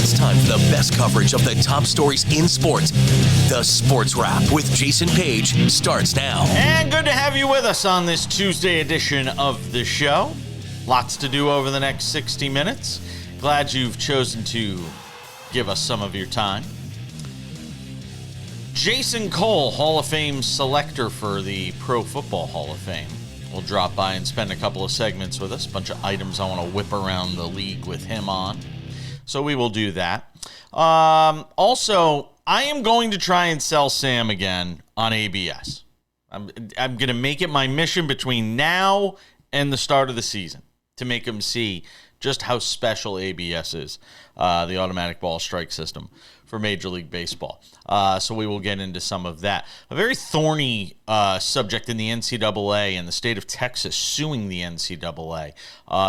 It's time for the best coverage of the top stories in sport. The Sports Wrap with Jason Page starts now. And good to have you with us on this Tuesday edition of the show. Lots to do over the next 60 minutes. Glad you've chosen to give us some of your time. Jason Cole, Hall of Fame selector for the Pro Football Hall of Fame, will drop by and spend a couple of segments with us. A bunch of items I want to whip around the league with him on. So we will do that. Also, I am going to try and sell Sam again on ABS. I'm going to make it my mission between now and the start of the season to make him see just how special ABS is, the automatic ball strike system for Major League Baseball. So we will get into some of that. A very thorny subject in the NCAA and the state of Texas suing the NCAA.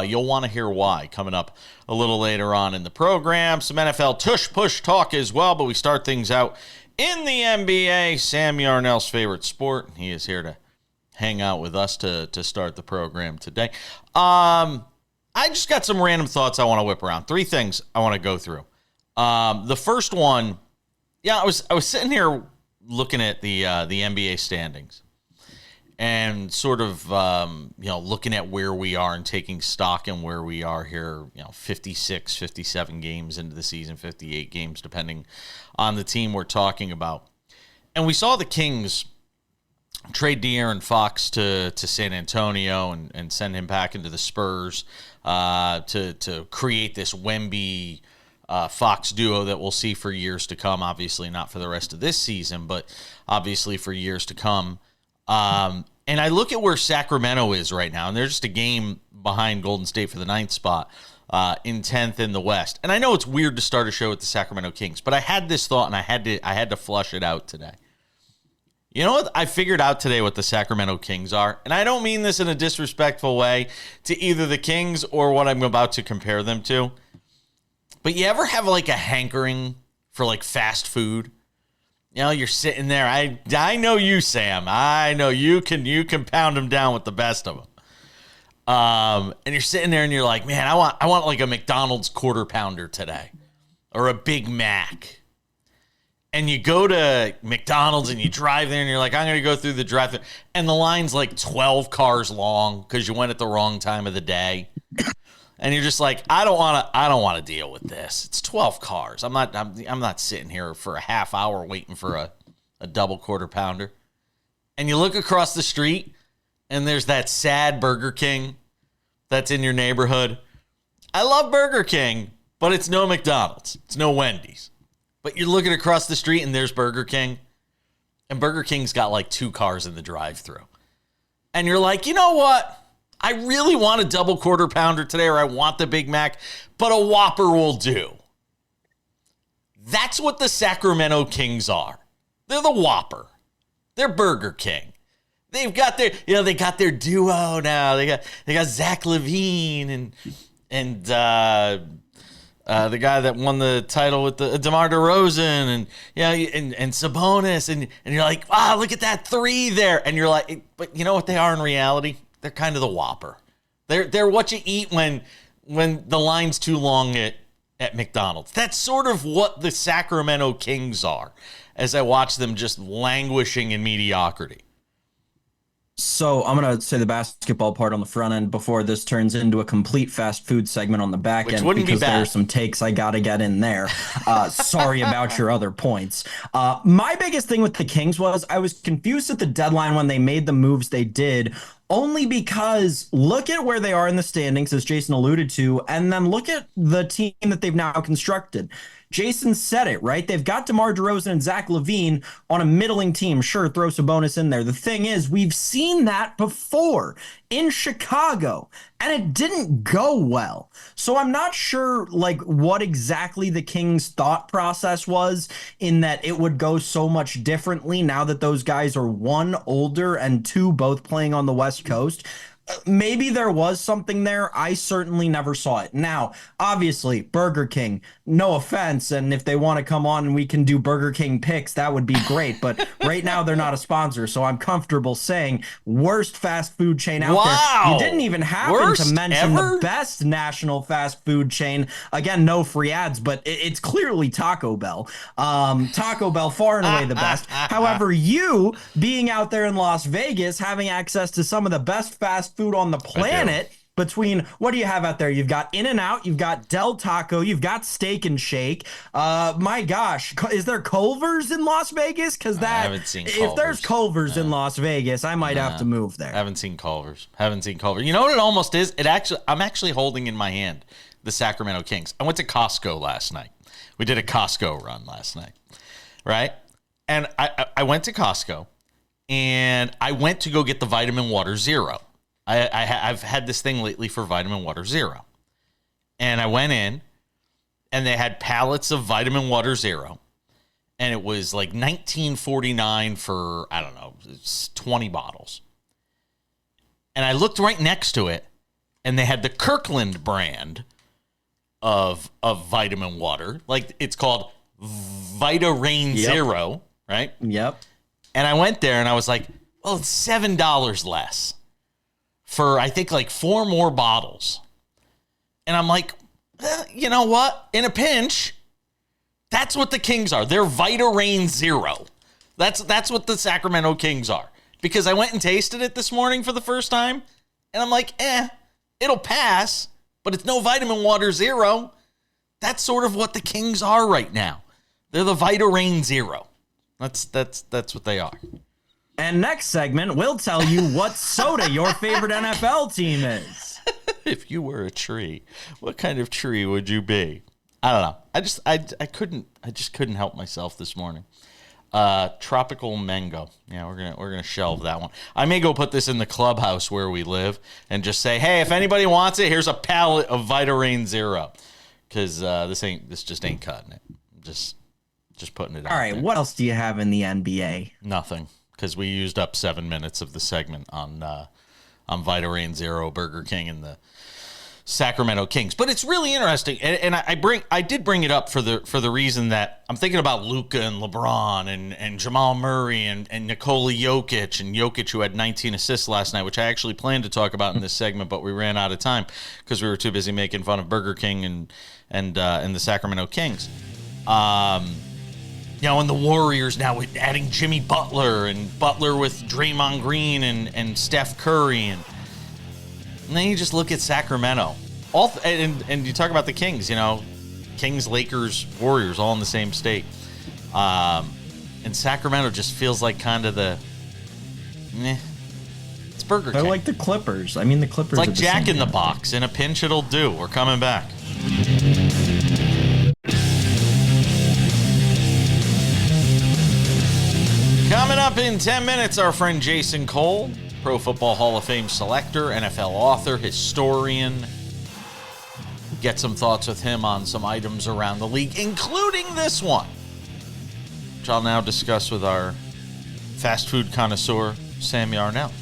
You'll want to hear why coming up a little later on in the program. Some NFL tush push talk as well, but we start things out in the NBA. Sam Yarnell's favorite sport. He is here to hang out with us to start the program today. I just got some random thoughts I want to whip around. Three things I want to go through. The first one, I was sitting here looking at the NBA standings and sort of looking at where we are and taking stock in where we are here, 56, 57 games into the season, 58 games depending on the team we're talking about. And we saw the Kings trade De'Aaron Fox to San Antonio and send him back into the Spurs to create this Wemby Fox duo that we'll see for years to come. Obviously not for the rest of this season, but obviously for years to come. And I look at where Sacramento is right now, and they're just a game behind Golden State for the 9th spot, in 10th in the West. And I know it's weird to start a show with the Sacramento Kings, but I had this thought and I had to flush it out today. You know what? I figured out today what the Sacramento Kings are, and I don't mean this in a disrespectful way to either the Kings or what I'm about to compare them to. But you ever have like a hankering for like fast food? You're sitting there. I know you, Sam. I know you can pound them down with the best of them. And you're sitting there and you're like, man, I want like a McDonald's quarter pounder today, or a Big Mac. And you go to McDonald's and you drive there and you're like, I'm going to go through the drive-thru, and the line's like 12 cars long because you went at the wrong time of the day. And you're just like, I don't want to deal with this. It's 12 cars. I'm not sitting here for a half hour waiting for a double quarter pounder. And you look across the street and there's that sad Burger King that's in your neighborhood. I love Burger King, but it's no McDonald's. It's no Wendy's. But you're looking across the street and there's Burger King. And Burger King's got like 2 cars in the drive-thru. And you're like, you know what? I really want a double quarter pounder today, or I want the Big Mac, but a Whopper will do. That's what the Sacramento Kings are. They're the Whopper. They're Burger King. They've got their, they got their duo now. They got Zach LaVine and the guy that won the title with the DeMar DeRozan and Sabonis, and you're like, wow, look at that 3 there. And you're like, but you know what they are in reality? They're kind of the Whopper. They're what you eat when the line's too long at McDonald's. That's sort of what the Sacramento Kings are, as I watch them just languishing in mediocrity. So I'm going to say the basketball part on the front end before this turns into a complete fast food segment on the back end, because there are some takes I got to get in there. Sorry about your other points. My biggest thing with the Kings was I was confused at the deadline when they made the moves they did, only because look at where they are in the standings, as Jason alluded to, and then look at the team that they've now constructed. Jason said it, right? They've got DeMar DeRozan and Zach LaVine on a middling team. Sure, throw Sabonis in there. The thing is, we've seen that before in Chicago, and it didn't go well. So I'm not sure, what exactly the Kings' thought process was in that it would go so much differently now that those guys are, 1, older, and 2, both playing on the West Coast. Maybe there was something there. I certainly never saw it. Now, obviously, Burger King, no offense, and if they want to come on and we can do Burger King picks, that would be great. But right now, they're not a sponsor, so I'm comfortable saying worst fast food chain out there. You didn't even happen to mention the best national fast food chain. Again, no free ads, but it's clearly Taco Bell. Taco Bell, far and away the best. However, you being out there in Las Vegas, having access to some of the best fast food on the planet, between what do you have out there? You've got In-N-Out, you've got Del Taco, you've got Steak and Shake. My gosh, is there Culver's in Las Vegas? Because I haven't seen Culver's. If there's Culver's in Las Vegas, I might have to move there. I haven't seen Culver's. You know what it almost is? I'm actually holding in my hand the Sacramento Kings. I went to Costco last night. We did a Costco run last night, right? And I went to Costco, and I went to go get the Vitamin Water Zero. I've had this thing lately for Vitamin Water Zero. And I went in, and they had pallets of Vitamin Water Zero. And it was like $19.49 for, I don't know, 20 bottles. And I looked right next to it, and they had the Kirkland brand of vitamin water. Like, it's called Vita Rain Zero, right? Yep. And I went there, and I was like, well, it's $7 less for, I think, like 4 more bottles. And I'm like, you know what? In a pinch, that's what the Kings are. They're Vita Rain Zero. That's what the Sacramento Kings are. Because I went and tasted it this morning for the first time, and I'm like, it'll pass, but it's no Vitamin Water Zero. That's sort of what the Kings are right now. They're the Vita Rain Zero. That's what they are. And next segment, we'll tell you what soda your favorite NFL team is. If you were a tree, what kind of tree would you be? I don't know. I just couldn't help myself this morning. Tropical mango. Yeah, we're gonna shelve that one. I may go put this in the clubhouse where we live and just say, hey, if anybody wants it, here's a pallet of Vita Rain Zero, because this just ain't cutting it. Just putting it out. All right, there. What else do you have in the NBA? Nothing, because we used up 7 minutes of the segment on Vita Rain Zero, Burger King, and the Sacramento Kings. But it's really interesting, and I did bring it up for the reason that I'm thinking about Luka and LeBron and Jamal Murray and Nikola Jokic, and Jokic, who had 19 assists last night, which I actually planned to talk about in this segment, but we ran out of time because we were too busy making fun of Burger King and the Sacramento Kings. And the Warriors now with adding Jimmy Butler, and Butler with Draymond Green and Steph Curry, and then you just look at Sacramento. And you talk about the Kings, Kings, Lakers, Warriors, all in the same state. And Sacramento just feels like kind of it's Burger King. They're like the Clippers. I mean, the Clippers. It's like Jack in the Box. In a pinch, it'll do. We're coming back. Coming up in 10 minutes, our friend Jason Cole, Pro Football Hall of Fame selector, NFL author, historian. Get some thoughts with him on some items around the league, including this one, which I'll now discuss with our fast food connoisseur, Sam Yarnell.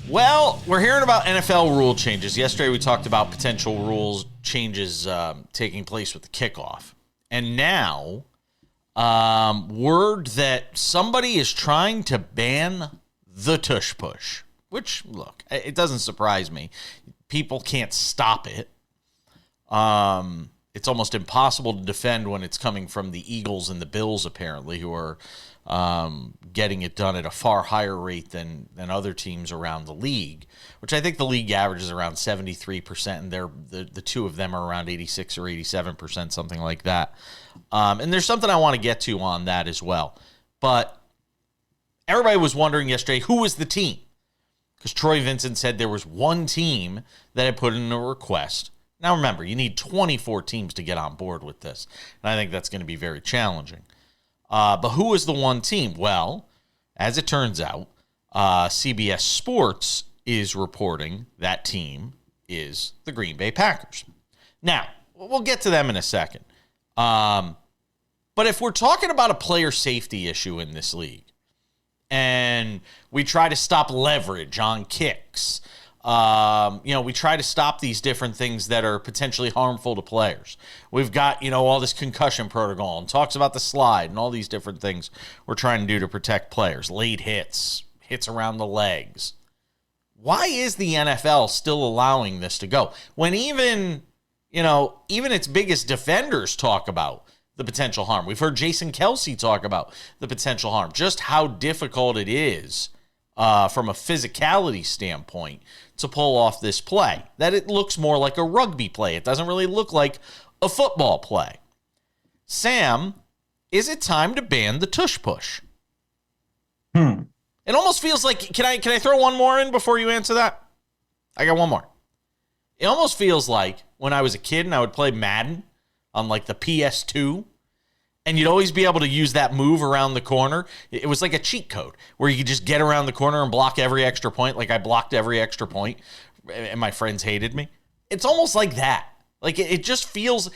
Well, we're hearing about NFL rule changes. Yesterday we talked about potential rules changes taking place with the kickoff. And now, word that somebody is trying to ban the Tush push, which, look, it doesn't surprise me. People can't stop it. It's almost impossible to defend when it's coming from the Eagles and the Bills, apparently, who are getting it done at a far higher rate than other teams around the league, which I think the league average is around 73%, and the two of them are around 86 or 87%, something like that. And there's something I want to get to on that as well. But everybody was wondering yesterday, who was the team? Because Troy Vincent said there was one team that had put in a request. Now remember, you need 24 teams to get on board with this. And I think that's going to be very challenging. But who was the one team? Well, as it turns out, CBS Sports is reporting that team is the Green Bay Packers. Now, we'll get to them in a second. But if we're talking about a player safety issue in this league, and we try to stop leverage on kicks. We try to stop these different things that are potentially harmful to players. We've got, all this concussion protocol and talks about the slide and all these different things we're trying to do to protect players. Late hits around the legs. Why is the NFL still allowing this to go? When even its biggest defenders talk about the potential harm. We've heard Jason Kelce talk about the potential harm, just how difficult it is from a physicality standpoint to pull off this play, that it looks more like a rugby play. It doesn't really look like a football play. Sam, is it time to ban the tush push? It almost feels like, can I throw one more in before you answer that? I got one more. It almost feels like when I was a kid and I would play Madden on like the PS2, and you'd always be able to use that move around the corner. It was like a cheat code where you could just get around the corner and block every extra point. Like I blocked every extra point and my friends hated me. It's almost like that. Like it just feels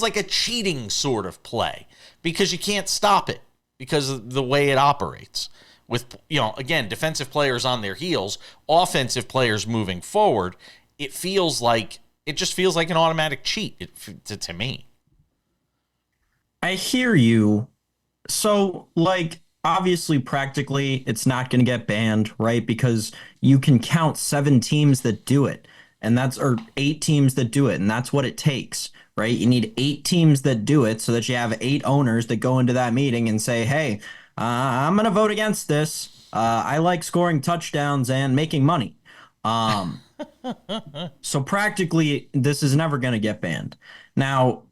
like a cheating sort of play because you can't stop it because of the way it operates. With, again, defensive players on their heels, offensive players moving forward, it just feels like an automatic cheat to me. I hear you. So, obviously, practically, it's not going to get banned, right? Because you can count 7 teams that do it, or 8 teams that do it, and that's what it takes, right? You need 8 teams that do it so that you have 8 owners that go into that meeting and say, hey, I'm going to vote against this. I like scoring touchdowns and making money. So practically, this is never going to get banned. Now,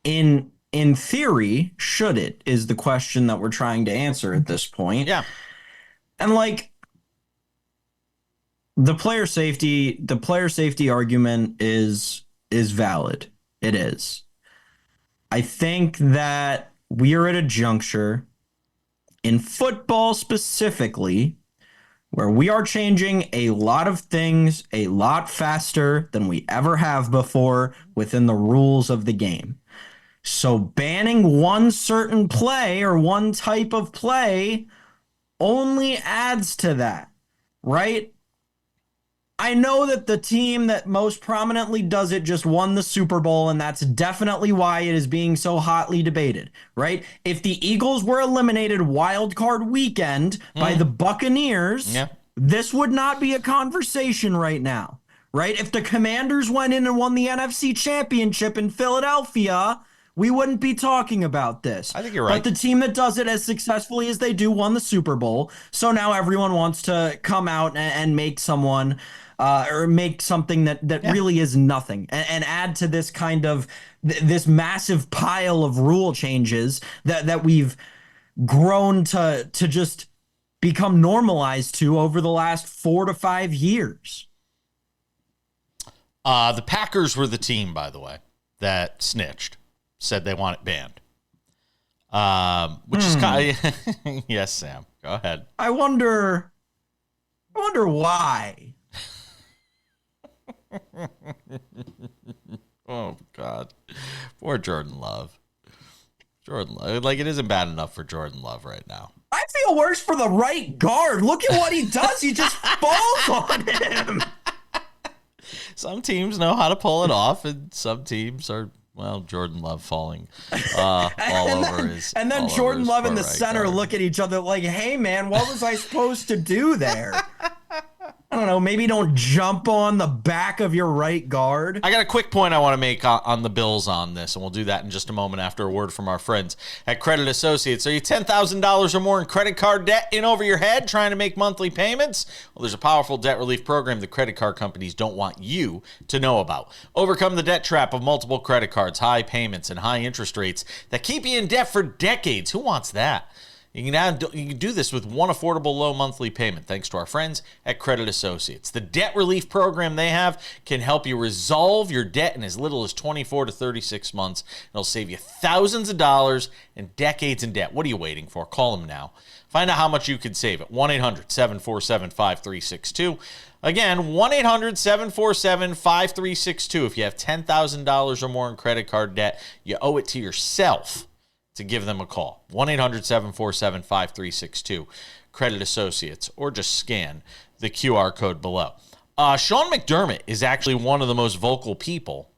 in theory, should it, is the question that we're trying to answer at this point. Yeah. And the player safety argument is valid. It is. I think that we are at a juncture in football specifically where we are changing a lot of things a lot faster than we ever have before within the rules of the game. So banning one certain play or one type of play only adds to that, right? I know that the team that most prominently does it just won the Super Bowl, and that's definitely why it is being so hotly debated, right? If the Eagles were eliminated wild card weekend by the Buccaneers, this would not be a conversation right now, right? If the Commanders went in and won the NFC Championship in Philadelphia, we wouldn't be talking about this. I think you're right. But the team that does it as successfully as they do won the Super Bowl. So now everyone wants to come out and make someone or make something that really is nothing and add to this kind of this massive pile of rule changes that we've grown to just become normalized to over the last 4 to 5 years. The Packers were the team, by the way, that snitched. Said they want it banned. Which is kind of... Yes, Sam. Go ahead. I wonder why. Oh, God. Poor Jordan Love. It isn't bad enough for Jordan Love right now. I feel worse for the right guard. Look at what he does. He just falls on him. Some teams know how to pull it off, and some teams are... Well, Jordan Love falling all over his... And then Jordan Love in the center look at each other like, hey, man, what was I supposed to do there? I don't know, maybe don't jump on the back of your right guard. I got a quick point I want to make on the Bills on this, and we'll do that in just a moment after a word from our friends at Credit Associates. Are you $10,000 or more in credit card debt in over your head trying to make monthly payments? Well, there's a powerful debt relief program the credit card companies don't want you to know about. Overcome the debt trap of multiple credit cards, high payments, and high interest rates that keep you in debt for decades. Who wants that? You can do this with one affordable low monthly payment thanks to our friends at Credit Associates. The debt relief program they have can help you resolve your debt in as little as 24 to 36 months. It'll save you thousands of dollars and decades in debt. What are you waiting for? Call them now. Find out how much you could save at 1-800-747-5362. Again, 1-800-747-5362. If you have $10,000 or more in credit card debt, you owe it to yourself to give them a call. 1-800-747-5362, Credit Associates, or just scan the QR code below. Sean McDermott is actually one of the most vocal people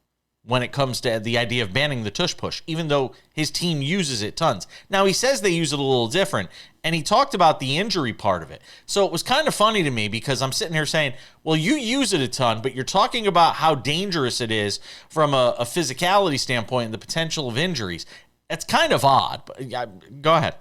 when it comes to the idea of banning the tush push, even though his team uses it tons. Now, he says they use it a little different, and he talked about the injury part of it. So it was kind of funny to me because I'm sitting here saying, well, you use it a ton, but you're talking about how dangerous it is from a physicality standpoint and the potential of injuries. It's kind of odd, but go ahead.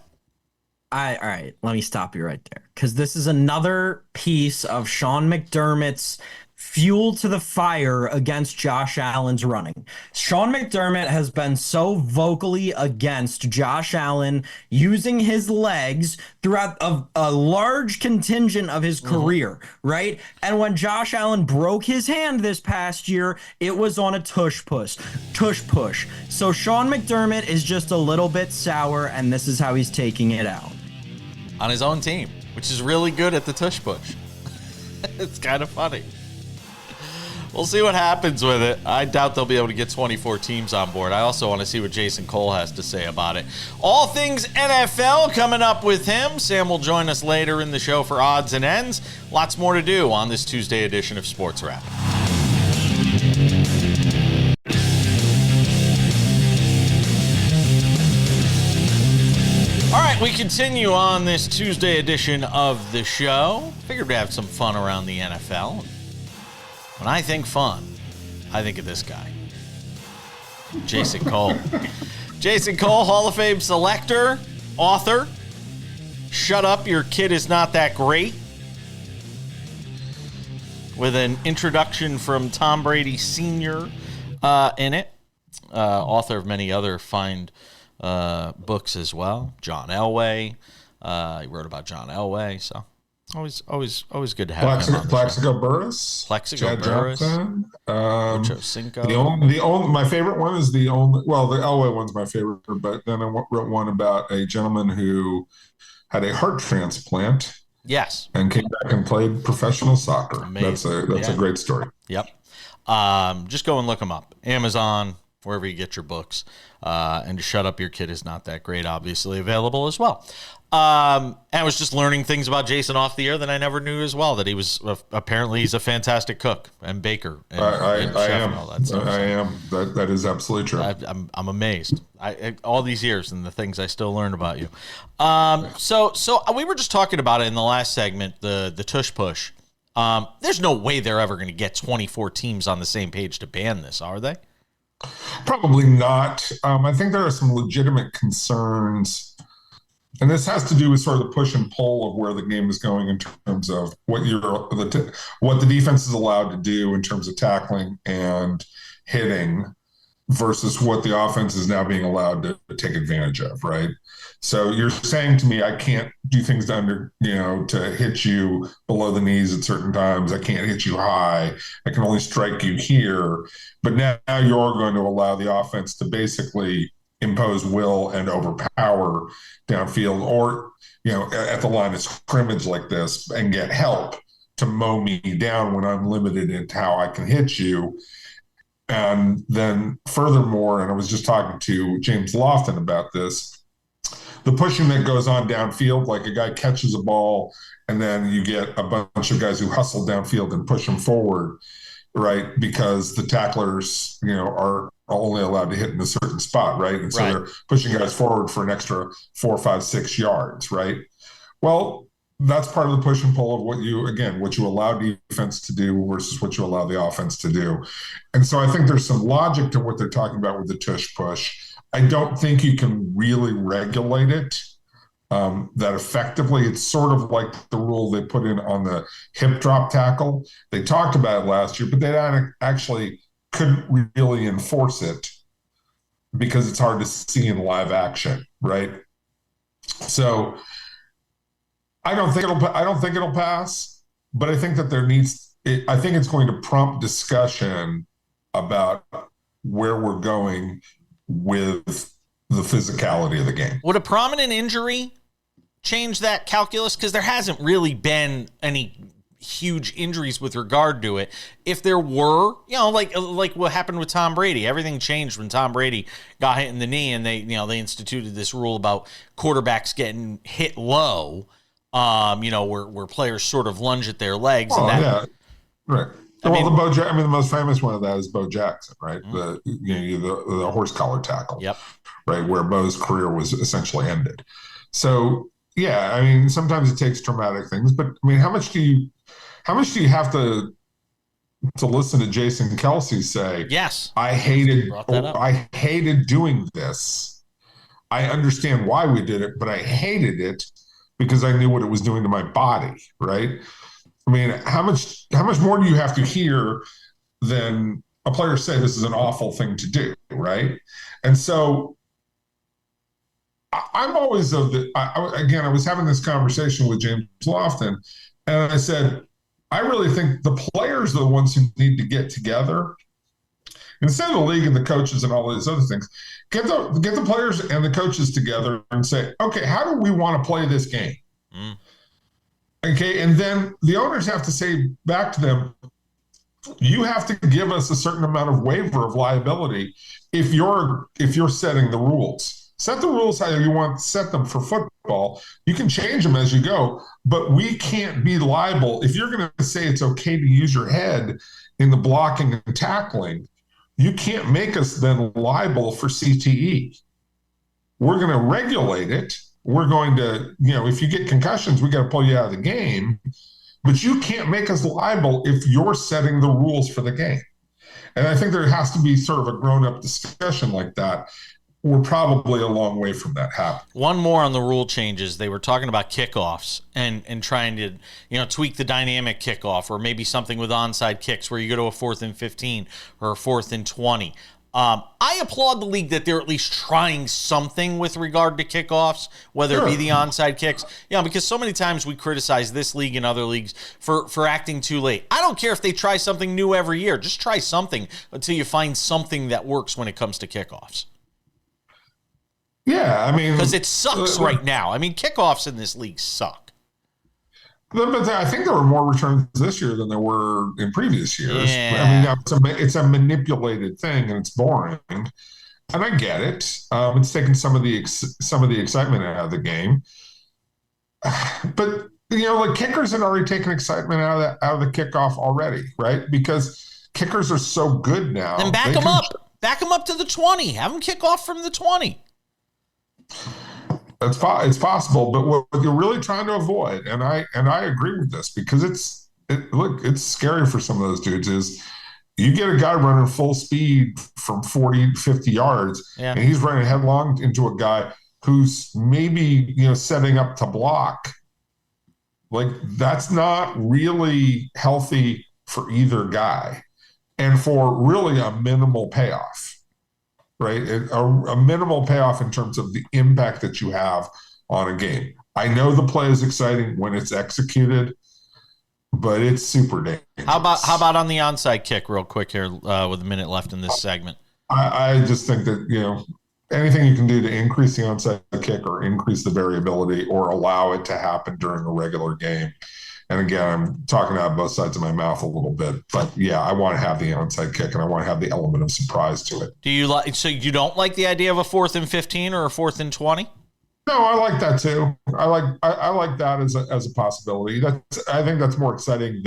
All right, let me stop you right there, because this is another piece of Sean McDermott's fuel to the fire against Josh Allen's running. Sean McDermott has been so vocally against Josh Allen using his legs throughout a large contingent of his career, right? And when Josh Allen broke his hand this past year, it was on a tush push. So Sean McDermott is just a little bit sour, and this is how he's taking it out. On his own team, which is really good at the tush push. It's kind of funny. We'll see what happens with it. I doubt they'll be able to get 24 teams on board. I also want to see what Jason Cole has to say about it. All things NFL coming up with him. Sam will join us later in the show for odds and ends. Lots more to do on this Tuesday edition of Sports Wrap. All right, we continue on this Tuesday edition of the show. Figured we'd have some fun around the NFL. When I think fun, I think of this guy, Jason Cole. Jason Cole, Hall of Fame selector, author. Shut Up, Your Kid Is Not That Great. With an introduction from Tom Brady Sr. In it. Author of many other fine books as well. John Elway. He wrote about John Elway, so always good to have him on the Plaxico Burress, Plaxico Burress, Ocho Cinco. The only my favorite one is the Elway one's my favorite, but then I wrote one about a gentleman who had a heart transplant. Yes, and came back and played professional soccer. Amazing. That's a great story. Yep. Just go and look them up. Amazon, wherever you get your books. And Shut Up, Your Kid Is Not That Great, obviously available as well. And I was just learning things about Jason off the air that I never knew as well, that he was apparently he's a fantastic cook and baker. And I chef am. And all that stuff. I am. That is absolutely true. I'm amazed. All these years and the things I still learn about you. So we were just talking about it in the last segment, the tush push. There's no way they're ever going to get 24 teams on the same page to ban this, are they? Probably not. I think there are some legitimate concerns, and this has to do with sort of the push and pull of where the game is going in terms of what the defense is allowed to do in terms of tackling and hitting versus what the offense is now being allowed to take advantage of, right? So you're saying to me, I can't do things to hit you below the knees at certain times. I can't hit you high. I can only strike you here. But now you're going to allow the offense to basically impose will and overpower downfield or, at the line of scrimmage like this and get help to mow me down when I'm limited in how I can hit you. And then furthermore, and I was just talking to James Lofton about this, the pushing that goes on downfield, like a guy catches a ball and then you get a bunch of guys who hustle downfield and push them forward, right? Because the tacklers, are only allowed to hit in a certain spot, right? And so they're pushing guys forward for an extra 4, 5, 6 yards, right? Well, that's part of the push and pull of what you allow defense to do versus what you allow the offense to do. And so I think there's some logic to what they're talking about with the tush push. I don't think you can really regulate it that effectively. It's sort of like the rule they put in on the hip drop tackle. They talked about it last year, but they actually couldn't really enforce it because it's hard to see in live action, right? So I don't think it'll pass, but I think that I think it's going to prompt discussion about where we're going with the physicality of the game. Would a prominent injury change that calculus? Because there hasn't really been any huge injuries with regard to it. If there were, like what happened with Tom Brady, everything changed when Tom Brady got hit in the knee, and they instituted this rule about quarterbacks getting hit low, where players sort of lunge at their legs. Yeah, right. The most famous one of that is Bo Jackson, right? Mm-hmm. The horse collar tackle. Yep. Right, where Bo's career was essentially ended. So yeah, I mean, sometimes it takes traumatic things, but I mean, how much do you have to listen to Jason Kelsey say? Yes, I hated doing this. I understand why we did it, but I hated it because I knew what it was doing to my body. Right. I mean, how much more do you have to hear than a player say this is an awful thing to do, right? And so I'm always I was having this conversation with James Lofton, and I said, I really think the players are the ones who need to get together. Instead of the league and the coaches and all these other things, get the players and the coaches together and say, okay, how do we want to play this game? Mm. Okay, and then the owners have to say back to them, you have to give us a certain amount of waiver of liability if you're setting the rules. Set the rules how you want to set them for football. You can change them as you go, but we can't be liable. If you're going to say it's okay to use your head in the blocking and tackling, you can't make us then liable for CTE. We're going to regulate it. We're going to, if you get concussions, we got to pull you out of the game, but you can't make us liable if you're setting the rules for the game. And I think there has to be sort of a grown-up discussion like that. We're probably a long way from that happening. One more on the rule changes. They were talking about kickoffs and trying to, tweak the dynamic kickoff, or maybe something with onside kicks where you go to a 4th and 15 or a 4th and 20. I applaud the league that they're at least trying something with regard to kickoffs, whether it be the onside kicks. Because so many times we criticize this league and other leagues for acting too late. I don't care if they try something new every year. Just try something until you find something that works when it comes to kickoffs. Yeah, I mean, because it sucks right now. I mean, kickoffs in this league suck. But I think there were more returns this year than there were in previous years. Yeah. I mean, it's a manipulated thing and it's boring, and I get it. It's taken some of the excitement out of the game. But kickers had already taken excitement out of the kickoff already, right? Because kickers are so good now. Then back them up. Back them up to the 20. Have them kick off from the 20. It's possible, but what you're really trying to avoid, and I agree with this, because it's scary for some of those dudes, is you get a guy running full speed from 40, 50 yards, and he's running headlong into a guy who's maybe, setting up to block. Like, that's not really healthy for either guy, and for really a minimal payoff. Right? A minimal payoff in terms of the impact that you have on a game. I know the play is exciting when it's executed, but it's super dangerous. How about on the onside kick real quick here with a minute left in this segment? I just think that, anything you can do to increase the onside kick or increase the variability or allow it to happen during a regular game. And again, I'm talking out of both sides of my mouth a little bit, but yeah, I want to have the onside kick and I want to have the element of surprise to it. Do you so you don't like the idea of a 4th and 15 or a 4th and 20? No, I like that too. I like that as a possibility. I think that's more exciting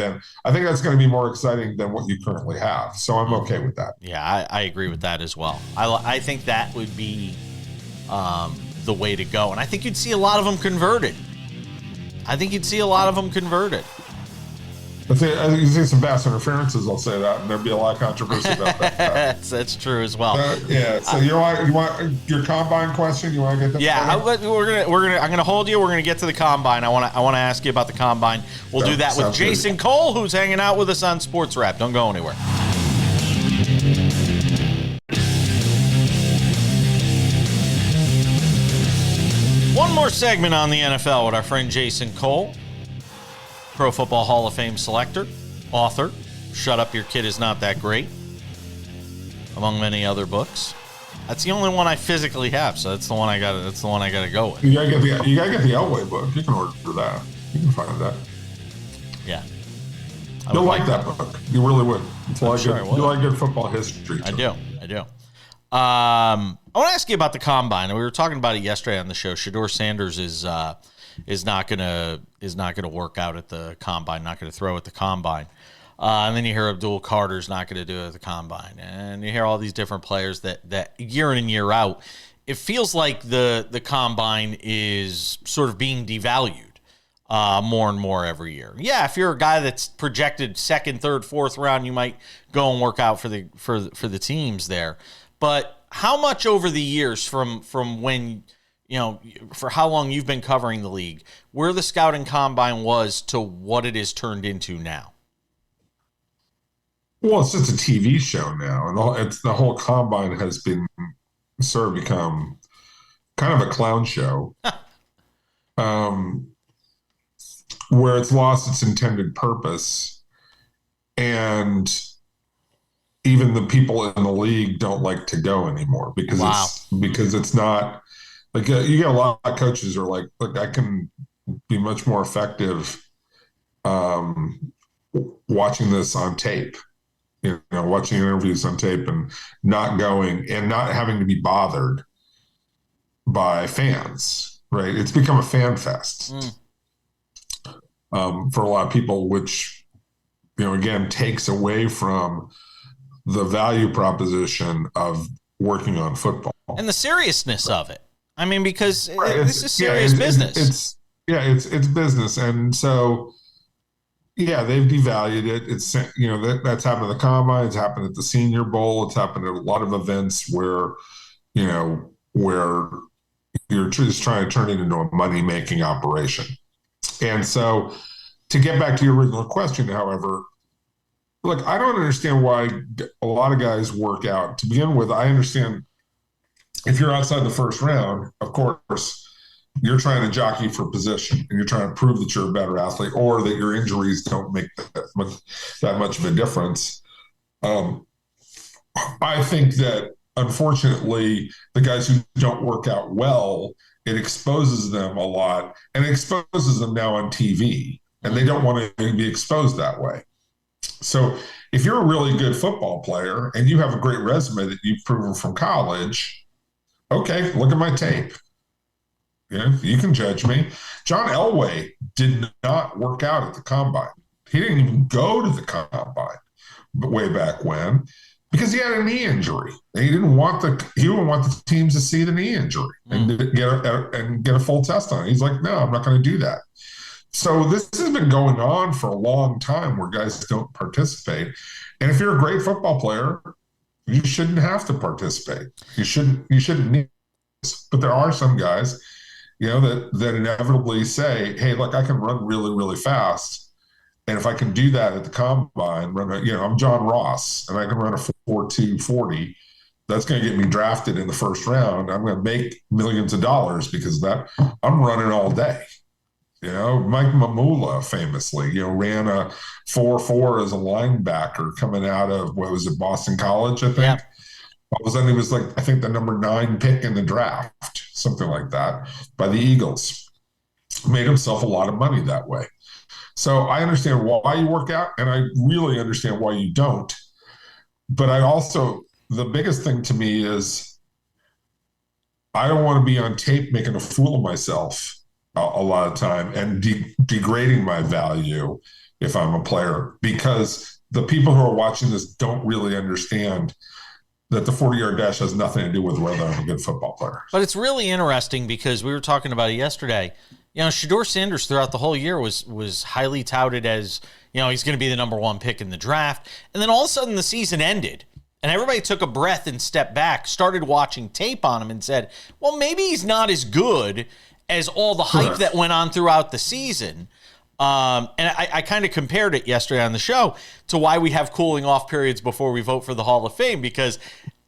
I think that's going to be more exciting than what you currently have. So I'm okay with that. Yeah, I agree with that as well. I think that would be the way to go. And I think you'd see a lot of them converted. If you see some pass interferences, I'll say that, and there'd be a lot of controversy about that. That's true as well. So you want your combine question? You want to get that? Yeah, I'm gonna hold you. We're gonna get to the combine. I want to ask you about the combine. We'll do that with Jason Cole, who's hanging out with us on SportsWrap. Don't go anywhere. One more segment on the NFL with our friend Jason Cole, Pro Football Hall of Fame selector, author, Shut Up, Your Kid Is Not That Great, among many other books. That's the only one I physically have, so that's the one I got to go with. You gotta get the Elway book. You can order that. You can find that. Yeah. You'll like that book. You really would. You like good football history. I do. I want to ask you about the combine. We were talking about it yesterday on the show. Shedeur Sanders is not gonna work out at the combine. Not going to throw at the combine. And then you hear Abdul Carter's not going to do it at the combine, and you hear all these different players that year in and year out, it feels like the combine is sort of being devalued more and more every year. Yeah, if you're a guy that's projected second, third, fourth round, you might go and work out for the teams there. But how much over the years from when, for how long you've been covering the league, where the scouting combine was to what it is turned into now? Well, it's just a TV show now, and the whole combine has been sort of become kind of a clown show, where it's lost its intended purpose, and even the people in the league don't like to go anymore because it's not like you get a lot of coaches who are like, look, I can be much more effective watching this on tape. Watching interviews on tape and not going and not having to be bothered by fans, right? It's become a fan fest for a lot of people, which, again, takes away from the value proposition of working on football. And the seriousness of it. I mean, because this is serious business. It's business. And so, yeah, they've devalued it. It's, that's happened at the combine. It's happened at the Senior Bowl. It's happened at a lot of events where you're just trying to turn it into a money-making operation. And so to get back to your original question, however, look, I don't understand why a lot of guys work out. To begin with, I understand if you're outside the first round, of course, you're trying to jockey for position and you're trying to prove that you're a better athlete or that your injuries don't make that much of a difference. I think that, unfortunately, the guys who don't work out well, it exposes them a lot, and it exposes them now on TV, and they don't want to be exposed that way. So if you're a really good football player and you have a great resume that you've proven from college, okay, look at my tape. You can judge me. John Elway did not work out at the combine. He didn't even go to the combine way back when because he had a knee injury. He didn't want the teams to see the knee injury and get a full test on it. He's like, no, I'm not going to do that. So this has been going on for a long time where guys don't participate. And if you're a great football player, you shouldn't have to participate. You shouldn't need this. But there are some guys that inevitably say, hey, look, I can run really, really fast. And if I can do that at the combine, I'm John Ross, and I can run a 4.2 40, that's going to get me drafted in the first round. I'm going to make millions of dollars because of that. I'm running all day. Mike Mamula famously, ran a 4.4 as a linebacker coming out of, Boston College, I think. Yeah. All of a sudden, he was I think the number 9 pick in the draft, something like that, by the Eagles. Made himself a lot of money that way. So I understand why you work out, and I really understand why you don't. But the biggest thing to me is I don't want to be on tape making a fool of myself a lot of time and degrading my value if I'm a player, because the people who are watching this don't really understand that the 40-yard dash has nothing to do with whether I'm a good football player. But it's really interesting because we were talking about it yesterday. Shedeur Sanders throughout the whole year was highly touted as, he's going to be the number 1 pick in the draft. And then all of a sudden the season ended and everybody took a breath and stepped back, started watching tape on him and said, well, maybe he's not as good as all the hype that went on throughout the season. And I kind of compared it yesterday on the show to why we have cooling off periods before we vote for the Hall of Fame, because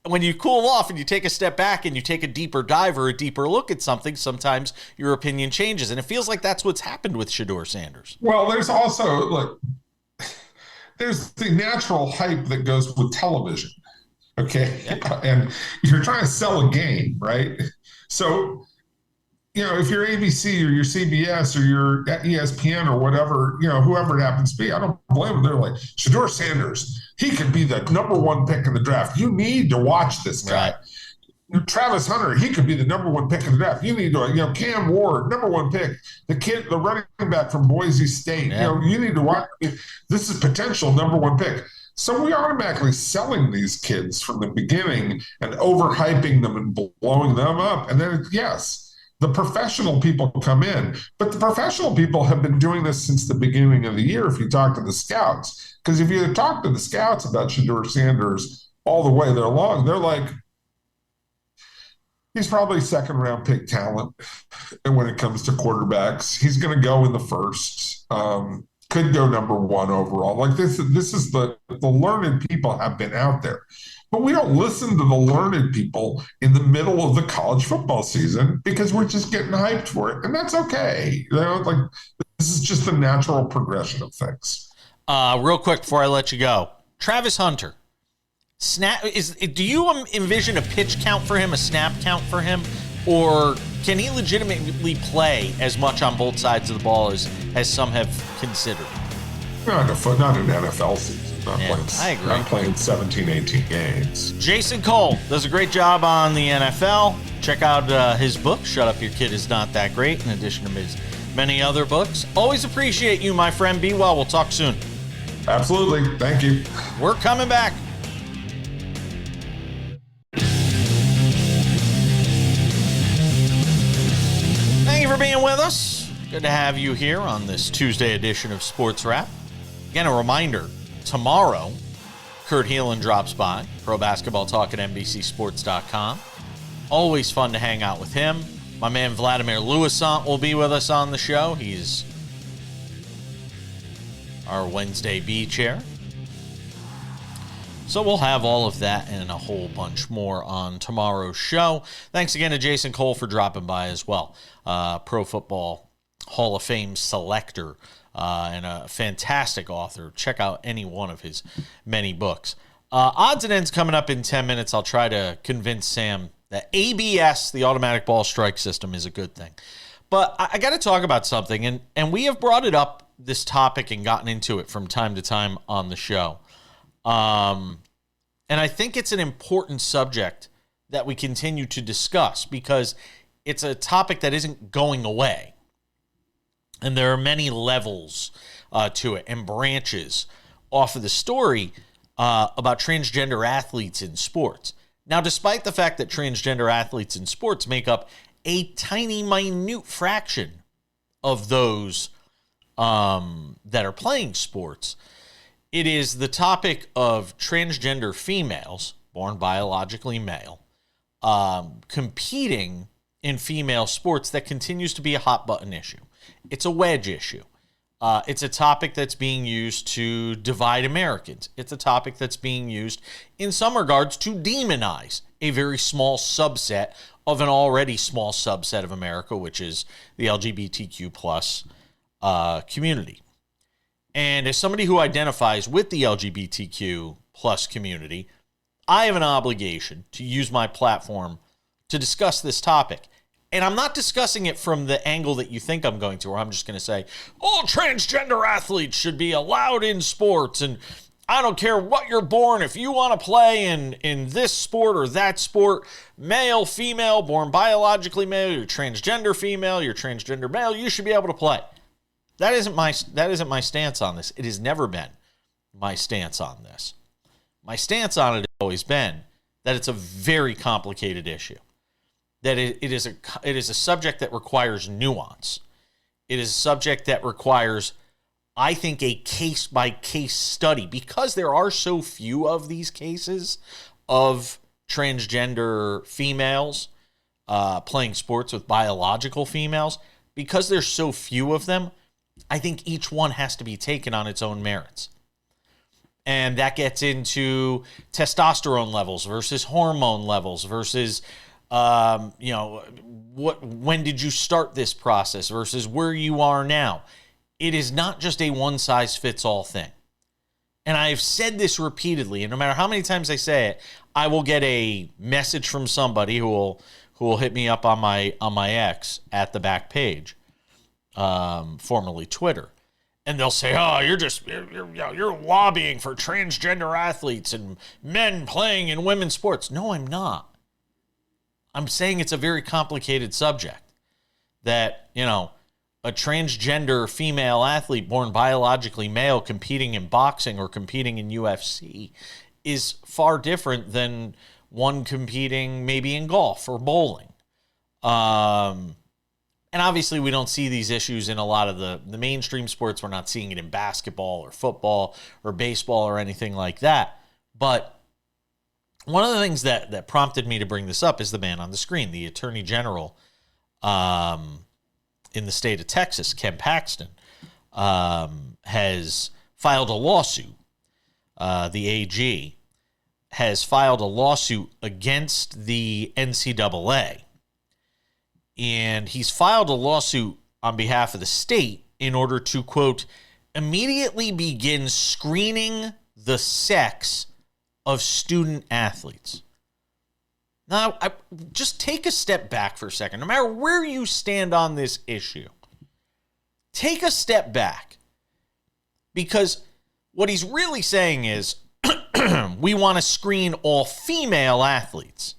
when you cool off and you take a step back and you take a deeper dive or a deeper look at something, sometimes your opinion changes. And it feels like that's what's happened with Shedeur Sanders. Well, there's also, there's the natural hype that goes with television. Okay. Yeah. And you're trying to sell a game, right? So if you're ABC or you're CBS or you're at ESPN or whatever, whoever it happens to be, I don't blame them. They're like, Shedeur Sanders, he could be the number one pick in the draft. You need to watch this guy. Right. Travis Hunter, he could be the number one pick in the draft. You need to, Cam Ward, number one pick. The running back from Boise State. Yeah. You need to watch. This is potential number one pick. So we automatically selling these kids from the beginning and overhyping them and blowing them up. And then, yes, the professional people come in, but the professional people have been doing this since the beginning of the year. If you talk to the scouts, because if you talk to the scouts about Shedeur Sanders all the way along, they're like, he's probably second round pick talent. And when it comes to quarterbacks, he's going to go in the first, could go number one overall. Like this is the learned people have been out there. But we don't listen to the learned people in the middle of the college football season because we're just getting hyped for it. And that's okay. This is just the natural progression of things. Real quick before I let you go, Travis Hunter. Do you envision a pitch count for him, a snap count for him, or can he legitimately play as much on both sides of the ball as some have considered? Not an NFL season. I agree. I'm playing 17, 18 games. Jason Cole does a great job on the NFL. Check out his book, Shut Up, Your Kid Is Not That Great, in addition to his many other books. Always appreciate you, my friend. Be well. We'll talk soon. Absolutely. Thank you. We're coming back. Thank you for being with us. Good to have you here on this Tuesday edition of Sports Wrap. Again, a reminder, tomorrow, Kurt Heelan drops by, Pro Basketball Talk at NBCSports.com. Always fun to hang out with him. My man Vladimir Louisant will be with us on the show. He's our Wednesday B chair. So we'll have all of that and a whole bunch more on tomorrow's show. Thanks again to Jason Cole for dropping by as well. Pro Football Hall of Fame selector and a fantastic author. Check out any one of his many books. Odds and ends coming up in 10 minutes. I'll try to convince Sam that ABS, the automatic ball strike system, is a good thing. But I got to talk about something, and we have brought it up, this topic, and gotten into it from time to time on the show. And I think it's an important subject that we continue to discuss because it's a topic that isn't going away. And there are many levels to it and branches off of the story about transgender athletes in sports. Now, despite the fact that transgender athletes in sports make up a tiny, minute fraction of those that are playing sports, it is the topic of transgender females, born biologically male, competing in female sports that continues to be a hot button issue. It's a wedge issue. It's a topic that's being used to divide Americans. It's a topic that's being used in some regards to demonize a very small subset of an already small subset of America, which is the LGBTQ plus community. And as somebody who identifies with the LGBTQ plus community, I have an obligation to use my platform to discuss this topic. And I'm not discussing it from the angle that you think I'm going to, where I'm just going to say, all transgender athletes should be allowed in sports. And I don't care what you're born. If you want to play in this sport or that sport, male, female, born biologically male, you're transgender female, you're transgender male, you should be able to play. That isn't my stance on this. It has never been my stance on this. My stance on it has always been that it's a very complicated issue. That it is a subject that requires nuance. It is a subject that requires, I think, a case-by-case study, because there are so few of these cases of transgender females playing sports with biological females. Because there's so few of them, I think each one has to be taken on its own merits. And that gets into testosterone levels versus hormone levels versus when did you start this process versus where you are now. It is not just a one-size-fits-all thing. And I've said this repeatedly, and no matter how many times I say it, I will get a message from somebody who who will hit me up on my X at the back page, formerly Twitter, and they'll say, "Oh, you're lobbying for transgender athletes and men playing in women's sports." No, I'm not. I'm saying it's a very complicated subject. That, a transgender female athlete born biologically male competing in boxing or competing in UFC is far different than one competing maybe in golf or bowling. And obviously we don't see these issues in a lot of the mainstream sports. We're not seeing it in basketball or football or baseball or anything like that. But one of the things that prompted me to bring this up is the man on the screen, the Attorney General in the state of Texas, Ken Paxton, has filed a lawsuit. The AG has filed a lawsuit against the NCAA. And he's filed a lawsuit on behalf of the state in order to, quote, immediately begin screening the sex of student athletes. Now, just take a step back for a second. No matter where you stand on this issue, take a step back. Because what he's really saying is we want to screen all female athletes.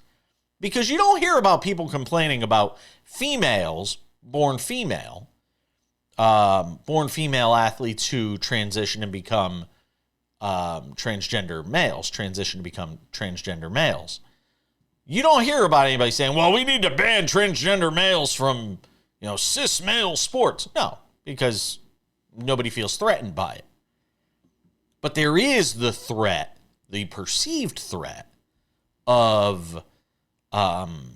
Because you don't hear about people complaining about females, born female athletes who transition and become transgender males, transition to become transgender males. You don't hear about anybody saying, well, we need to ban transgender males from, cis male sports. No, because nobody feels threatened by it. But there is the threat, the perceived threat of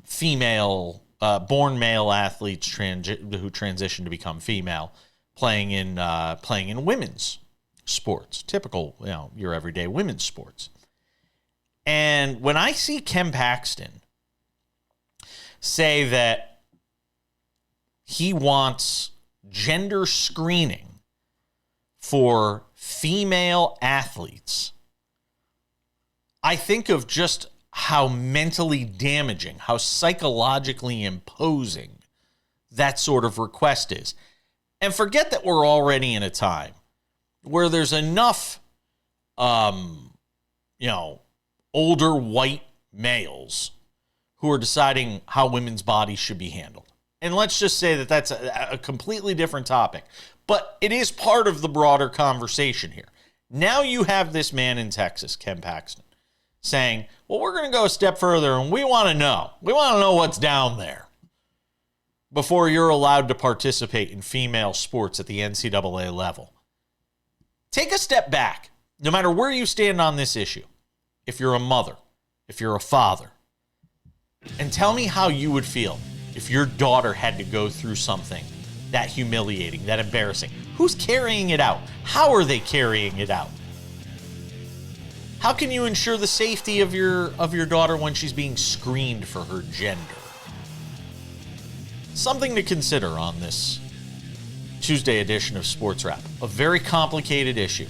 female, born male athletes who transition to become female playing in women's sports, typical, your everyday women's sports. And when I see Ken Paxton say that he wants gender screening for female athletes, I think of just how mentally damaging, how psychologically imposing that sort of request is. And forget that we're already in a time where there's enough, older white males who are deciding how women's bodies should be handled. And let's just say that that's a completely different topic. But it is part of the broader conversation here. Now you have this man in Texas, Ken Paxton, saying, well, we're going to go a step further and we want to know. We want to know what's down there before you're allowed to participate in female sports at the NCAA level. Take a step back, no matter where you stand on this issue. If you're a mother, if you're a father, and tell me how you would feel if your daughter had to go through something that humiliating, that embarrassing. Who's carrying it out? How are they carrying it out? How can you ensure the safety of your daughter when she's being screened for her gender? Something to consider on this Tuesday edition of Sports Wrap. A very complicated issue,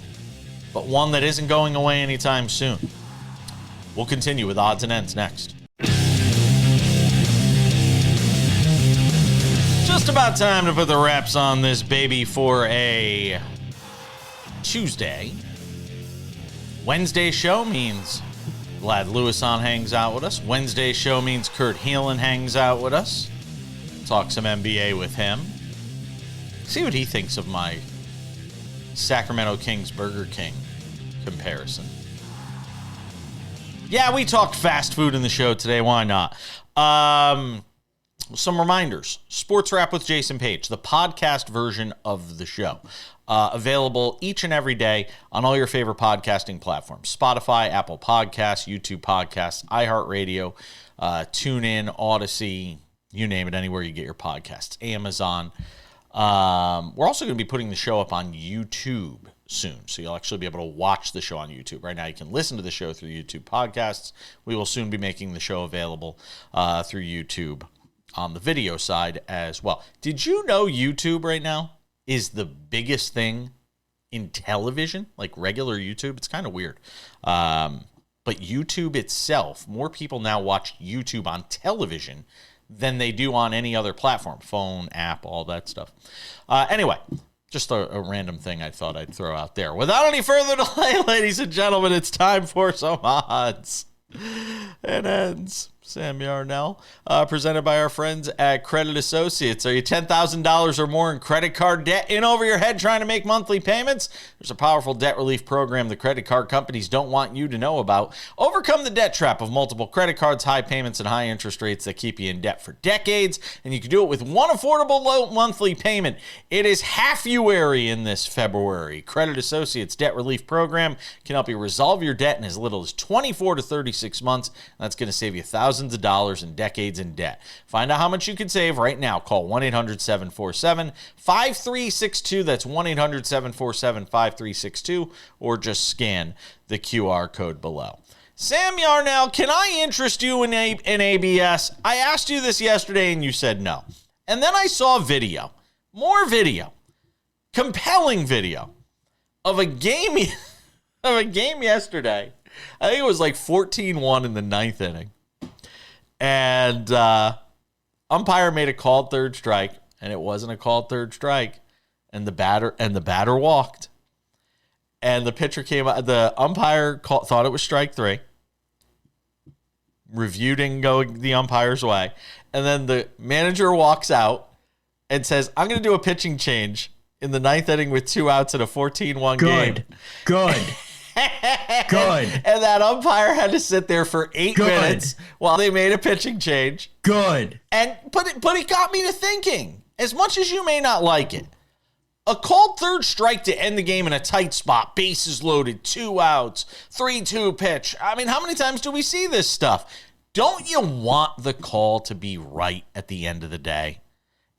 but one that isn't going away anytime soon. We'll continue with odds and ends next. Just about time to put the wraps on this baby for a Tuesday. Wednesday show means Vlad Lewisohn hangs out with us. Wednesday show means Kurt Heelan hangs out with us. Talk some NBA with him. See what he thinks of my Sacramento Kings Burger King comparison. Yeah, we talked fast food in the show today. Why not? Some reminders. Sports Wrap with Jason Page, the podcast version of the show. Available each and every day on all your favorite podcasting platforms. Spotify, Apple Podcasts, YouTube Podcasts, iHeartRadio, TuneIn, Odyssey, you name it, anywhere you get your podcasts. Amazon. We're also going to be putting the show up on YouTube soon, so you'll actually be able to watch the show on YouTube. Right now you can listen to the show through YouTube podcasts. We will soon be making the show available through YouTube on the video side as well. Did you know YouTube right now is the biggest thing in television, like regular YouTube? It's kind of weird. But YouTube itself, more people now watch YouTube on television than they do on any other platform, phone, app, all that stuff. Anyway, just a random thing I thought I'd throw out there. Without any further delay, ladies and gentlemen, it's time for some odds and ends. Sam Yarnell, presented by our friends at Credit Associates. Are you $10,000 or more in credit card debt in over your head trying to make monthly payments? There's a powerful debt relief program the credit card companies don't want you to know about. Overcome the debt trap of multiple credit cards, high payments, and high interest rates that keep you in debt for decades, and you can do it with one affordable low monthly payment. It is half-February in this February. Credit Associates debt relief program can help you resolve your debt in as little as 24 to 36 months. That's going to save you thousands of dollars and decades in debt. Find out how much you can save right now. Call 1-800-747-5362. That's 1-800-747-5362, or just scan the QR code below. Sam Yarnell, can I interest you in ABS? I asked you this yesterday and you said no. And then I saw video, more video, compelling video of a game yesterday. I think it was like 14-1 in the ninth inning. And umpire made a called third strike, and it wasn't a called third strike. And the batter walked. And the pitcher came out. The umpire thought it was strike three. Review didn't go the umpire's way. And then the manager walks out and says, "I'm going to do a pitching change in the ninth inning with 2 outs in a 14-1 game." Good. And that umpire had to sit there for 8 minutes while they made a pitching change. But it got me to thinking, as much as you may not like it, a called third strike to end the game in a tight spot, bases loaded, 2 outs, 3-2 pitch. I mean, how many times do we see this stuff? Don't you want the call to be right at the end of the day?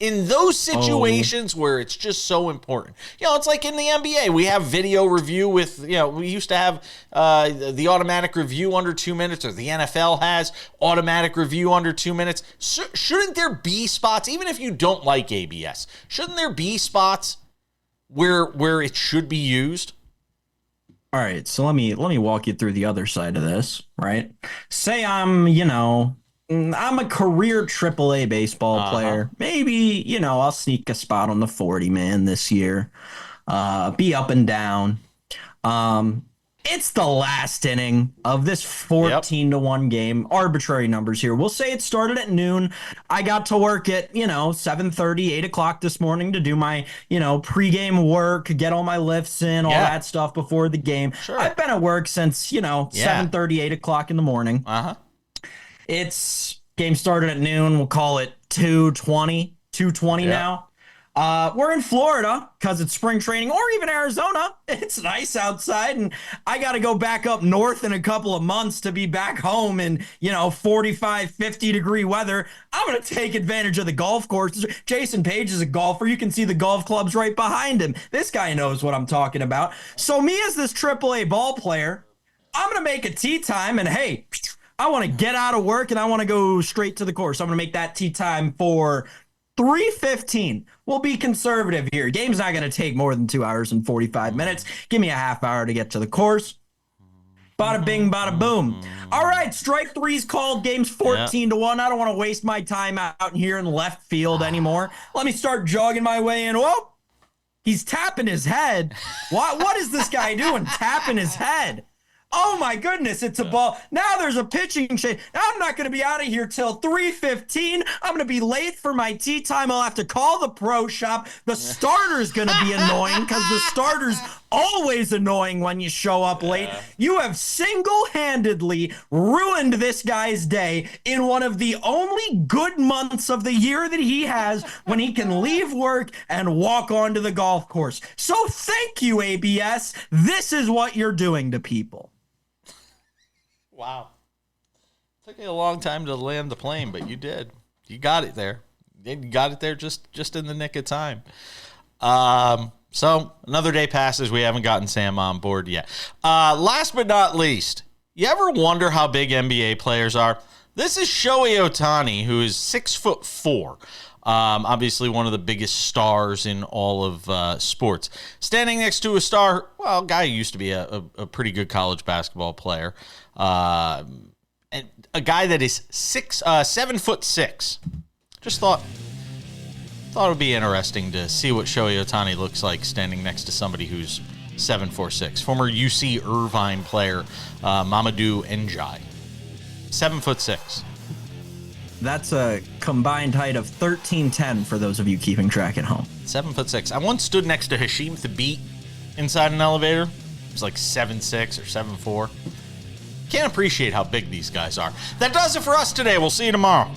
In those situations where it's just so important. It's like in the NBA. We have video review with, we used to have the automatic review under 2 minutes, or the NFL has automatic review under 2 minutes. Shouldn't there be spots, even if you don't like ABS, shouldn't there be spots where it should be used? All right, so let me walk you through the other side of this, right? Say I'm a career AAA baseball player. Maybe, I'll sneak a spot on the 40-man this year. Be up and down. It's the last inning of this 14-1 game. Arbitrary numbers here. We'll say it started at noon. I got to work at, 7:30, 8 o'clock this morning to do my, pregame work, get all my lifts in, all that stuff before the game. Sure. I've been at work since, 7:30, 8 o'clock in the morning. It's game started at noon. We'll call it 2:20 now. We're in Florida because it's spring training, or even Arizona. It's nice outside, and I got to go back up north in a couple of months to be back home in, 45, 50-degree weather. I'm going to take advantage of the golf courses. Jason Page is a golfer. You can see the golf clubs right behind him. This guy knows what I'm talking about. So me as this AAA ball player, I'm going to make a tee time, and hey, I want to get out of work and I want to go straight to the course. I'm going to make that tee time for 3:15. We'll be conservative here. Game's not going to take more than 2 hours and 45 minutes. Give me a half hour to get to the course. Bada bing, bada boom. All right, strike three's called. Game's 14-1. I don't want to waste my time out here in left field anymore. Let me start jogging my way in. Whoa, he's tapping his head. What is this guy doing? Tapping his head. Oh my goodness, it's a ball. Now there's a pitching change. Now I'm not going to be out of here till 3:15. I'm going to be late for my tee time. I'll have to call the pro shop. The starter's going to be annoying because the starter's always annoying when you show up late. You have single-handedly ruined this guy's day in one of the only good months of the year that he has, when he can leave work and walk onto the golf course. So thank you, ABS. This is what you're doing to people. Wow. Took you a long time to land the plane, but you did. You got it there. You got it there just in the nick of time. So another day passes. We haven't gotten Sam on board yet. Last but not least, you ever wonder how big NBA players are? This is Shohei Ohtani, who is 6'4". Obviously one of the biggest stars in all of sports. Standing next to a star, well, a guy who used to be a pretty good college basketball player. And a guy that is 7'6". Just thought it would be interesting to see what Shohei Ohtani looks like standing next to somebody who's 7'4", former UC Irvine player Mamadou Ndiaye, 7'6". That's a combined height of 13'10" for those of you keeping track at home. 7'6". I once stood next to Hashim Thabit inside an elevator. He was like 7'6" or 7'4". Can't appreciate how big these guys are. That does it for us today. We'll see you tomorrow.